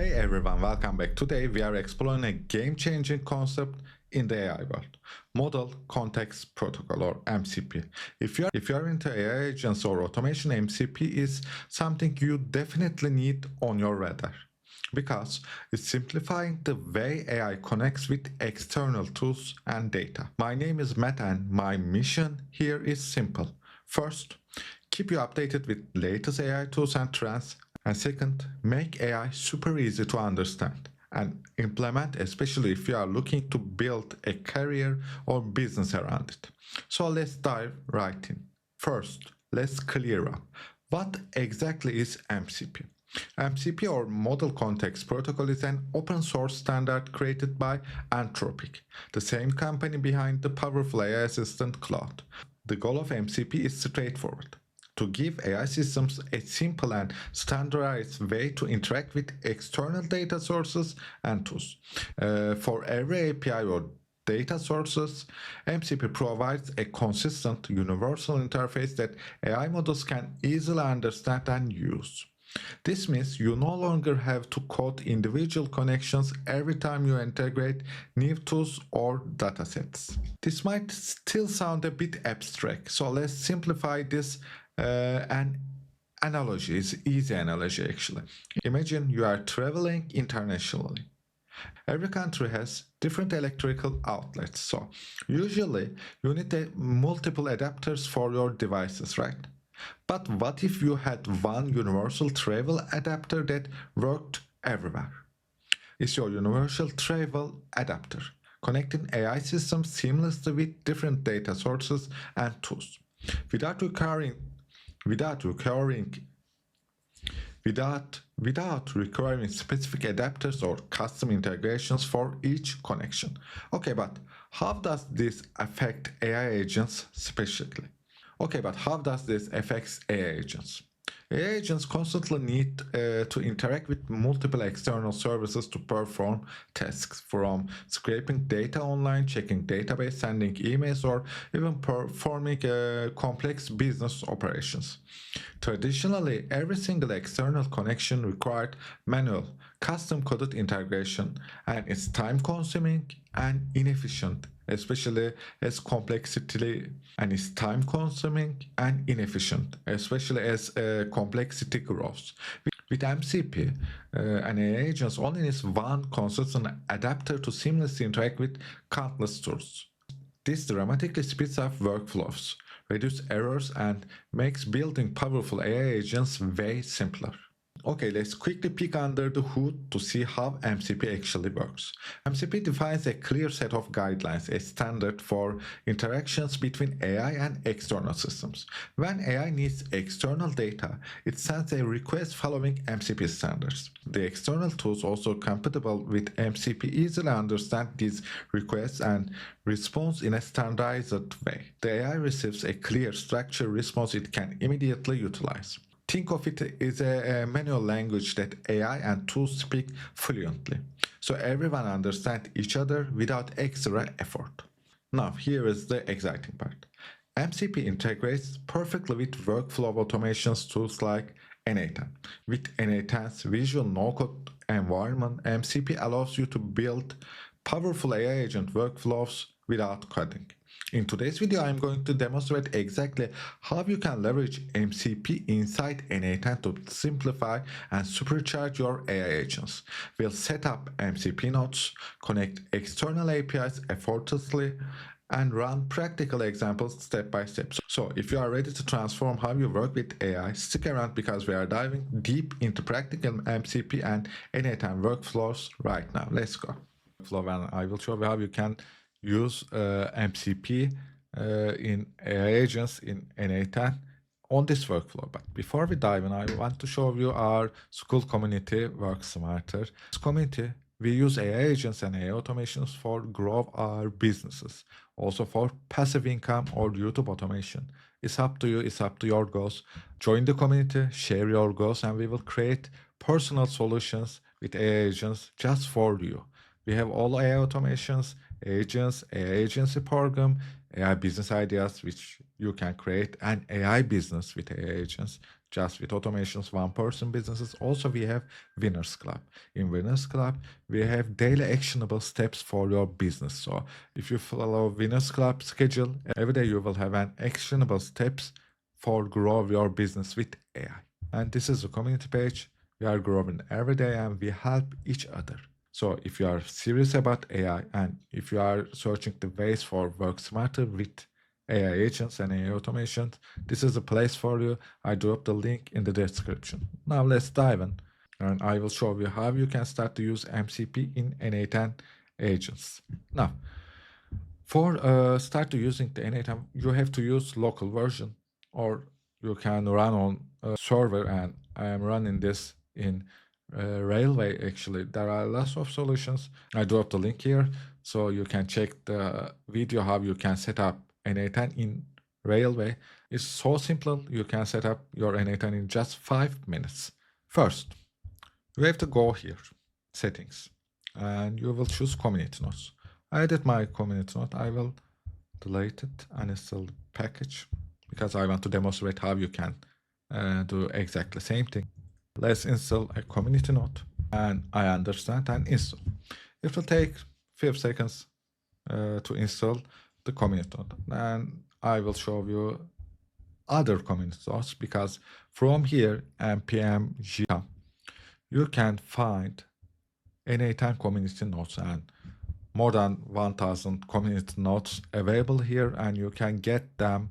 Hey everyone, welcome back. Today we are exploring a game-changing concept in the AI world, Model Context Protocol or MCP. If you are into AI agents or automation, MCP is something you definitely need on your radar because it's simplifying the way AI connects with external tools and data. My name is Matt and my mission here is simple. First, keep you updated with latest AI tools and trends. And second, make AI super easy to understand and implement, especially if you are looking to build a career or business around it. So let's dive right in. First, let's clear up. What exactly is MCP? MCP or Model Context Protocol is an open source standard created by Anthropic, the same company behind the powerful AI assistant Claude. The goal of MCP is straightforward: to give AI systems a simple and standardized way to interact with external data sources and tools. For every API or data sources, MCP provides a consistent, universal interface that AI models can easily understand and use. This means you no longer have to code individual connections every time you integrate new tools or datasets. This might still sound a bit abstract, so let's simplify this. An analogy is easy analogy actually. Imagine you are traveling internationally. Every country has different electrical outlets, so usually you need multiple adapters for your devices, right? But what if you had one universal travel adapter that worked everywhere? It's your universal travel adapter, connecting AI systems seamlessly with different data sources and tools, without requiring specific adapters or custom integrations for each connection. Okay, but how does this affect AI agents specifically? AI agents constantly need to interact with multiple external services to perform tasks, from scraping data online, checking database, sending emails, or even performing complex business operations. Traditionally, every single external connection required manual, custom-coded integration, and it's time-consuming and inefficient, especially as complexity grows. With MCP, an AI agent only needs one consistent adapter to seamlessly interact with countless tools. This dramatically speeds up workflows, reduces errors, and makes building powerful AI agents way simpler. Okay, let's quickly peek under the hood to see how MCP actually works. MCP defines a clear set of guidelines, a standard for interactions between AI and external systems. When AI needs external data, it sends a request following MCP standards. The external tools also compatible with MCP easily understand these requests and respond in a standardized way. The AI receives a clear structured response it can immediately utilize. Think of it as a manual language that AI and tools speak fluently, so everyone understands each other without extra effort. Now, here is the exciting part. MCP integrates perfectly with workflow automations tools like n8n. With n8n's visual no-code environment, MCP allows you to build powerful AI agent workflows without coding. In today's video, I'm going to demonstrate exactly how you can leverage MCP inside n8n to simplify and supercharge your AI agents. We'll set up MCP nodes, connect external APIs effortlessly, and run practical examples step by step. So if you are ready to transform how you work with AI, stick around because we are diving deep into practical MCP and n8n workflows right now. Let's go. And I will show you how you can use MCP in AI agents in n8n on this workflow. But before we dive in, I want to show you our school community Work Smarter. This community, we use AI agents and AI automations for grow our businesses, also for passive income or YouTube automation. It's up to you, it's up to your goals. Join the community, share your goals, and we will create personal solutions with AI agents just for you. We have all AI automations, agents, AI agency program, AI business ideas which you can create, and AI business with AI agents. just with automations, one-person businesses. Also, we have Winners Club. In Winners Club, we have daily actionable steps for your business. So if you follow Winners Club schedule, every day you will have an actionable steps for grow your business with AI. And this is the community page. We are growing every day and we help each other. So if you are serious about AI and if you are searching the ways for work smarter with AI agents and AI automations, this is a place for you. I dropped the link in the description. Now let's dive in and I will show you how you can start to use MCP in n8n agents. Now, for start to using the n8n, you have to use local version or you can run on a server, and I am running this in Railway. Actually, there are lots of solutions. I dropped the link here so you can check the video how you can set up n8n in Railway. It's so simple. You can set up your n8n in just 5 minutes. First, you have to go here, settings, and you will choose community nodes. I added my community node. I will delete it and install the package because I want to demonstrate how you can do exactly the same thing. Let's install a community node, and I understand and install. It will take 5 seconds to install the community node, and I will show you other community nodes because from here npm you can find n8n community nodes and more than 1000 community nodes available here, and you can get them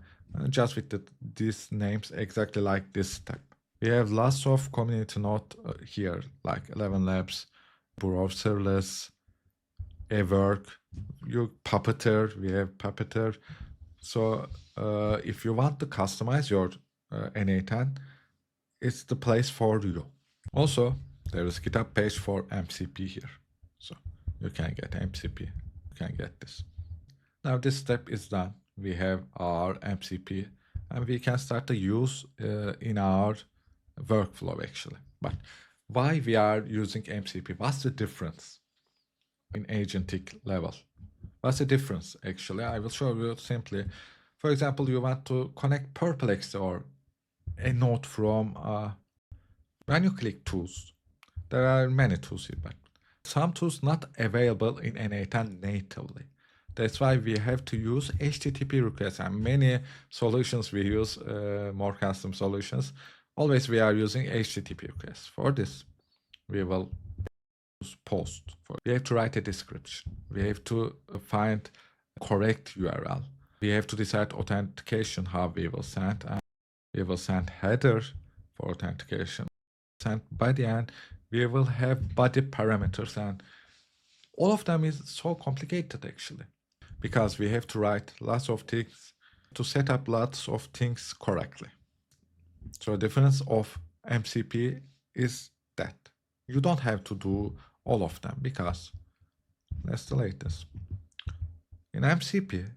just with these names exactly like this step. We have lots of community node here like 11 Labs, Browserless, Ework, Puppeteer, we have Puppeteer. So if you want to customize your n8n, it's the place for you. Also, there is a GitHub page for MCP here. So you can get MCP, you can get this. Now this step is done. We have our MCP and we can start to use in our workflow actually. But why we are using MCP? What's the difference in agentic level? What's the difference actually? I will show you simply. For example, you want to connect Perplexity or a node from when you click tools, there are many tools here, but some tools not available in n8n natively. That's why we have to use HTTP requests, and many solutions we use, more custom solutions. Always we are using HTTP requests. For this, we will use post. We have to write a description. We have to find correct URL. We have to decide authentication, how we will send, and we will send header for authentication. And by the end, we will have body parameters, and all of them is so complicated actually, because we have to write lots of things to set up lots of things correctly. So the difference of MCP is that you don't have to do all of them, because let's delete this. In MCP,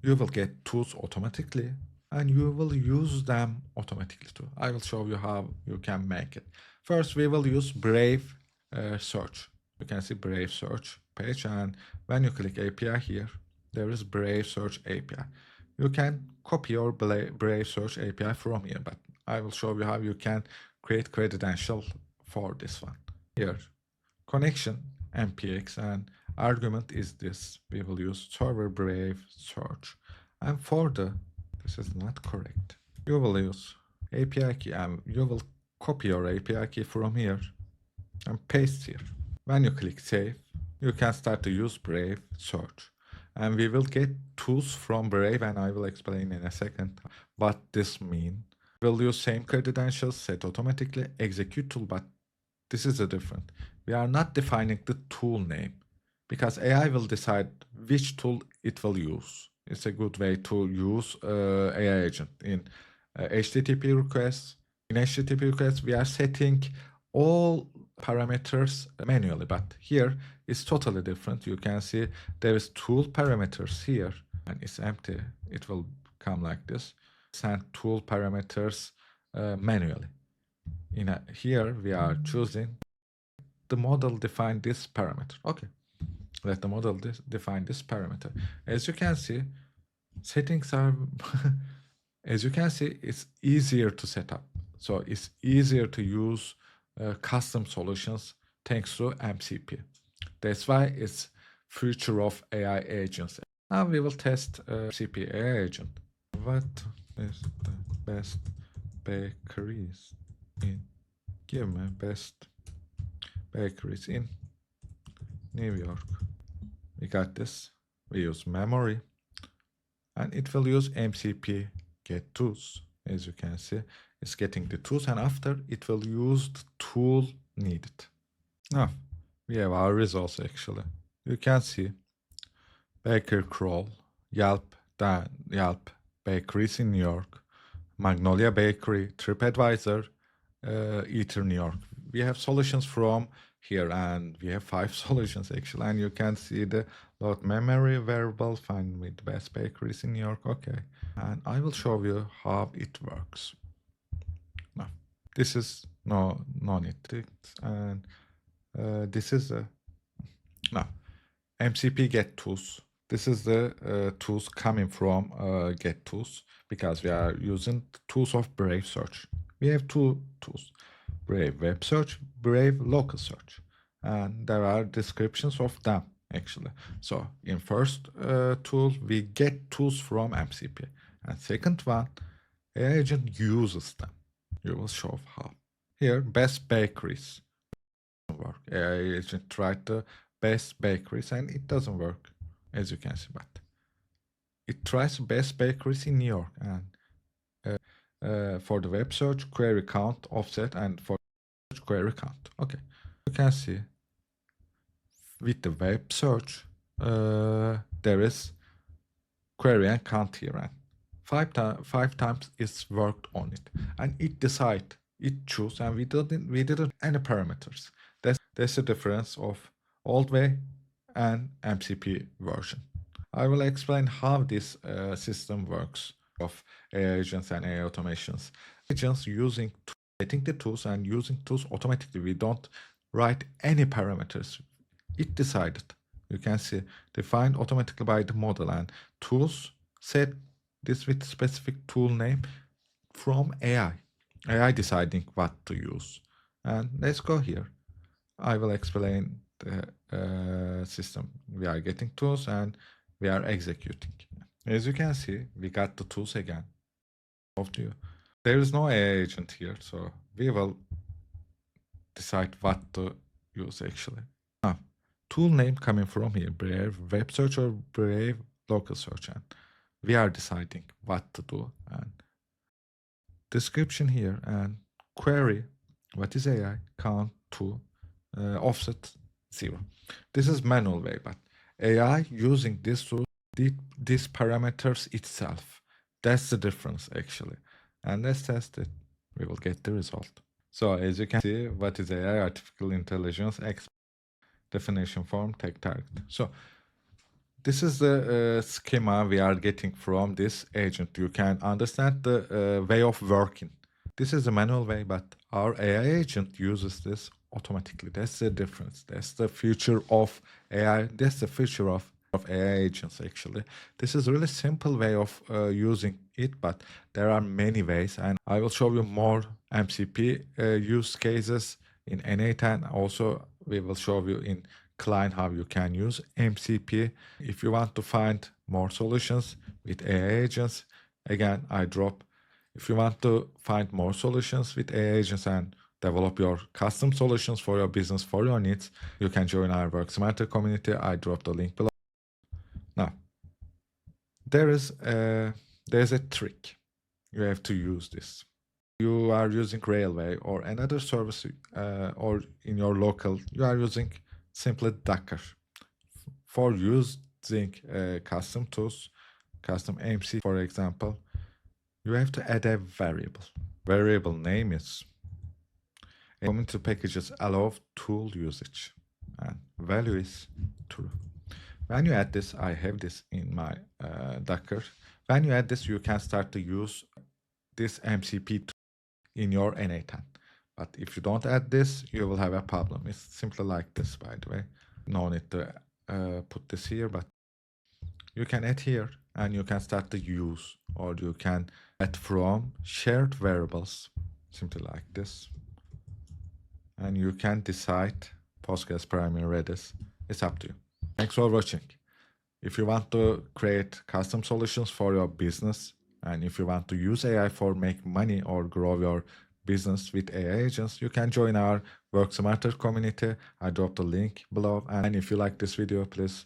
you will get tools automatically and you will use them automatically too. I will show you how you can make it. First, we will use Brave search. You can see Brave search page, and when you click API here, there is Brave search API. You can copy your Brave search API from here, but I will show you how you can create credential for this one. Here, connection npx, and argument is this. We will use server Brave search, and for the this is not correct. You will use API key, and you will copy your API key from here and paste here. When you click save, you can start to use Brave search, and we will get tools from Brave, and I will explain in a second what this means. We'll use same credentials set automatically, execute tool, but this is a different. We are not defining the tool name because AI will decide which tool it will use. It's a good way to use AI agent in HTTP requests. In HTTP requests, we are setting all parameters manually, but here it's totally different. You can see there is tool parameters here, and it's empty. It will come like this. Send tool parameters manually. Here we are choosing the model define this parameter. Okay, let the model define this parameter. As you can see, settings are as you can see, it's easier to set up. So it's easier to use custom solutions thanks to MCP. That's why it's future of AI agents. Now we will test MCP AI agent. What is the best bakeries in? Give me best bakeries in New York. We got this. We use memory, and it will use MCP get tools. As you can see, it's getting the tools, and after it will use the tool needed. Now we have our results. Actually, you can see Baker Crawl, Yelp, Yelp Bakeries in New York, Magnolia Bakery, TripAdvisor, Eater New York. We have solutions from here, and we have 5 solutions actually, and you can see the load memory variable, find me the best bakeries in New York. Okay, and I will show you how it works. Now this is no need, and this is a now MCP get tools. This is the tools coming from get tools, because we are using tools of Brave search. We have 2 tools, Brave web search, Brave local search, and there are descriptions of them actually. So in first tool we get tools from MCP, and second one AI agent uses them. You will show how. Here best bakeries work. AI agent tried the best bakeries and it doesn't work, as you can see, but it tries best bakeries in New York, and for the web search query count offset, and for query count. Okay, you can see with the web search there is query and count here, and 5 times it's worked on it, and it chose, and we didn't any parameters. That's the difference of old way and MCP version. I will explain how this system works of AI agents and AI automations. Agents getting the tools and using tools automatically. We don't write any parameters. It decided. You can see defined automatically by the model, and tools set this with specific tool name from AI. AI deciding what to use. And let's go here. I will explain the system. We are getting tools and we are executing. As you can see, we got the tools again. There is no AI agent here, so we will decide what to use actually. Now, tool name coming from here, Brave web search or Brave local search, and we are deciding what to do, and description here, and query, what is AI, count 2, offset 0. This is manual way, but AI using this tool did these parameters itself. That's the difference actually. And let's test it. We will get the result. So as you can see, what is AI? Artificial intelligence, definition form, tag target. So this is the schema we are getting from this agent. You can understand the way of working. This is the manual way, but our AI agent uses this automatically. That's the difference. That's the future of AI. That's the future of AI agents actually. This is a really simple way of using it, but there are many ways, and I will show you more MCP use cases in n8n. Also, we will show you in Klein how you can use MCP. If you want to find more solutions with AI agents, again, I drop. If you want to find more solutions with AI agents and develop your custom solutions for your business, for your needs, you can join our Work Smarter community. I drop the link below. Now, there's a trick. You have to use this. You are using Railway or another service, or in your local, you are using simply Docker. For using custom tools, custom MC, for example, you have to add a variable. Variable name is community packages allow tool usage, and value is true. When you add this, I have this in my Docker. When you add this, you can start to use this MCP in your n8n. But if you don't add this, you will have a problem. It's simply like this, by the way. No need to put this here, but you can add here and you can start to use, or you can add from shared variables. simply like this. And you can decide Postgres primary Redis. It's up to you. Thanks for watching. If you want to create custom solutions for your business, and if you want to use AI for make money or grow your business with AI agents, you can join our Work Smarter community. I dropped the link below. And if you like this video, please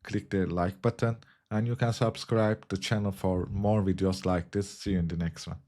click the like button, and you can subscribe the channel for more videos like this. See you in the next one.